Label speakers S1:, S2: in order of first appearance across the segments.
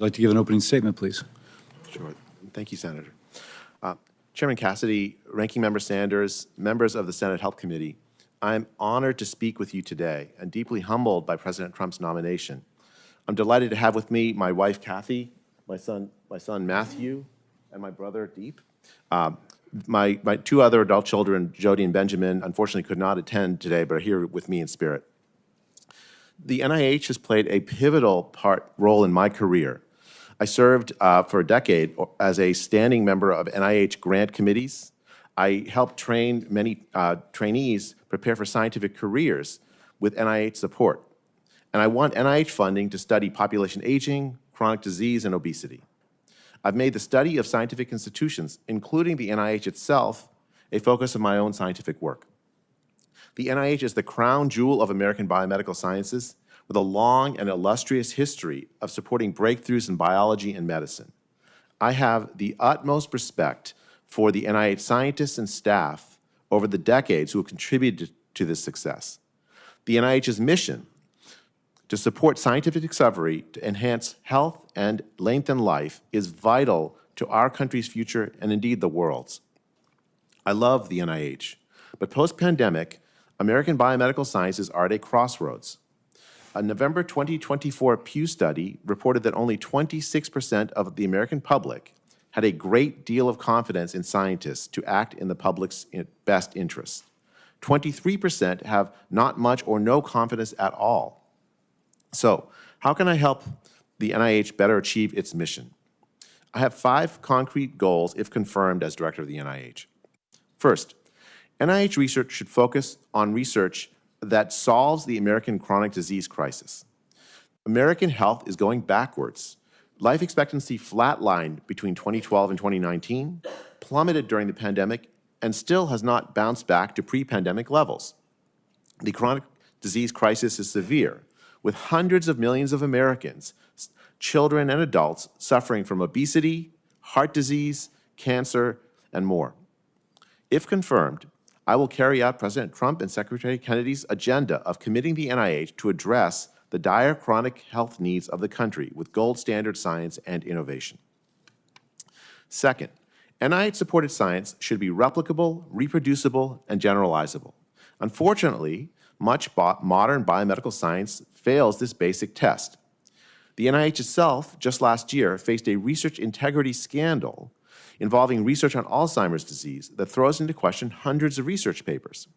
S1: I'd like to give an opening statement, please.
S2: Sure. Thank you, Senator. Chairman Cassidy, Ranking Member Sanders, members of the Senate Health Committee, I'm honored to speak with you today and deeply humbled by President Trump's nomination. I'm delighted to have with me my wife, Kathy, my son Matthew, and my brother, Deep. My two other adult children, Jody and Benjamin, unfortunately could not attend today, but are here with me in spirit. The NIH has played a pivotal role in my career. I served for a decade as a standing member of NIH grant committees. I helped train many trainees prepare for scientific careers with NIH support. And I won NIH funding to study population aging, chronic disease, and obesity. I've made the study of scientific institutions, including the NIH itself, a focus of my own scientific work. The NIH is the crown jewel of American biomedical sciences, with a long and illustrious history of supporting breakthroughs in biology and medicine. I have the utmost respect for the NIH scientists and staff over the decades who have contributed to this success. The NIH's mission to support scientific discovery to enhance health and lengthen life is vital to our country's future and indeed the world's. I love the NIH, but post-pandemic, American biomedical sciences are at a crossroads. A November 2024 Pew study reported that only 26% of the American public had a great deal of confidence in scientists to act in the public's best interest. 23% have not much or no confidence at all. So, how can I help the NIH better achieve its mission? I have 5 concrete goals if confirmed as director of the NIH. First, NIH research should focus on research that solves the American chronic disease crisis. American health is going backwards. Life expectancy flatlined between 2012 and 2019, plummeted during the pandemic, and still has not bounced back to pre-pandemic levels. The chronic disease crisis is severe, with hundreds of millions of Americans, children and adults, suffering from obesity, heart disease, cancer, and more. If confirmed, I will carry out President Trump and Secretary Kennedy's agenda of committing the NIH to address the dire chronic health needs of the country with gold standard science and innovation. Second, NIH-supported science should be replicable, reproducible, and generalizable. Unfortunately, much modern biomedical science fails this basic test. The NIH itself, just last year, faced a research integrity scandal involving research on Alzheimer's disease that throws into question hundreds of research papers.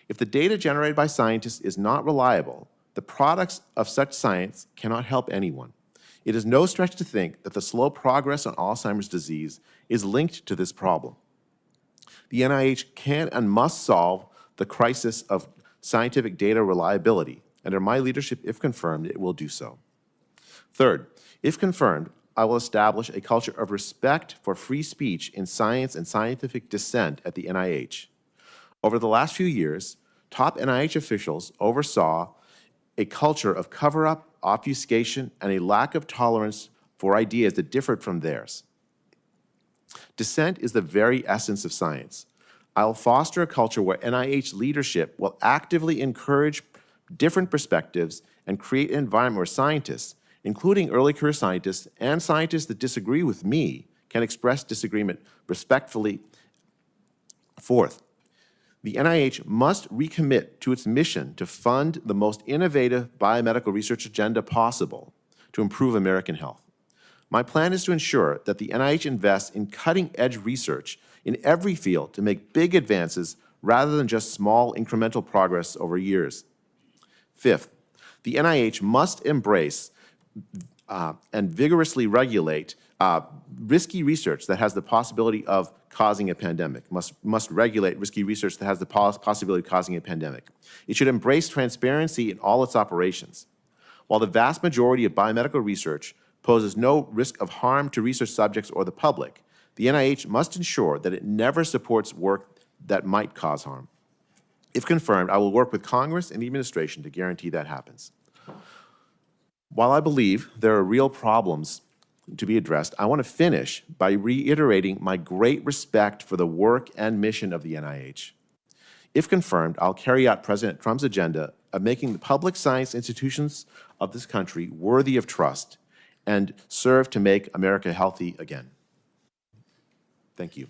S2: If the data generated by scientists is not reliable, the products of such science cannot help anyone. It is no stretch to think that the slow progress on Alzheimer's disease is linked to this problem. The NIH can and must solve the crisis of scientific data reliability. Under my leadership, if confirmed, it will do so. Third, if confirmed, I will establish a culture of respect for free speech in science and scientific dissent at the NIH. Over the last few years, top NIH officials oversaw a culture of cover-up, obfuscation, and a lack of tolerance for ideas that differed from theirs. Dissent is the very essence of science. I will foster a culture where NIH leadership will actively encourage different perspectives and create an environment where scientists, including early career scientists and scientists that disagree with me, can express disagreement respectfully. Fourth, the NIH must recommit to its mission to fund the most innovative biomedical research agenda possible to improve American health. My plan is to ensure that the NIH invests in cutting-edge research in every field to make big advances rather than just small incremental progress over years. Fifth, the NIH must embrace and vigorously regulate risky research that has the possibility of causing a pandemic, must regulate risky research that has the possibility of causing a pandemic. It should embrace transparency in all its operations. While the vast majority of biomedical research poses no risk of harm to research subjects or the public, the NIH must ensure that it never supports work that might cause harm. If confirmed, I will work with Congress and the administration to guarantee that happens. While I believe there are real problems to be addressed, I want to finish by reiterating my great respect for the work and mission of the NIH. If confirmed, I'll carry out President Trump's agenda of making the public science institutions of this country worthy of trust and serve to make America healthy again. Thank you.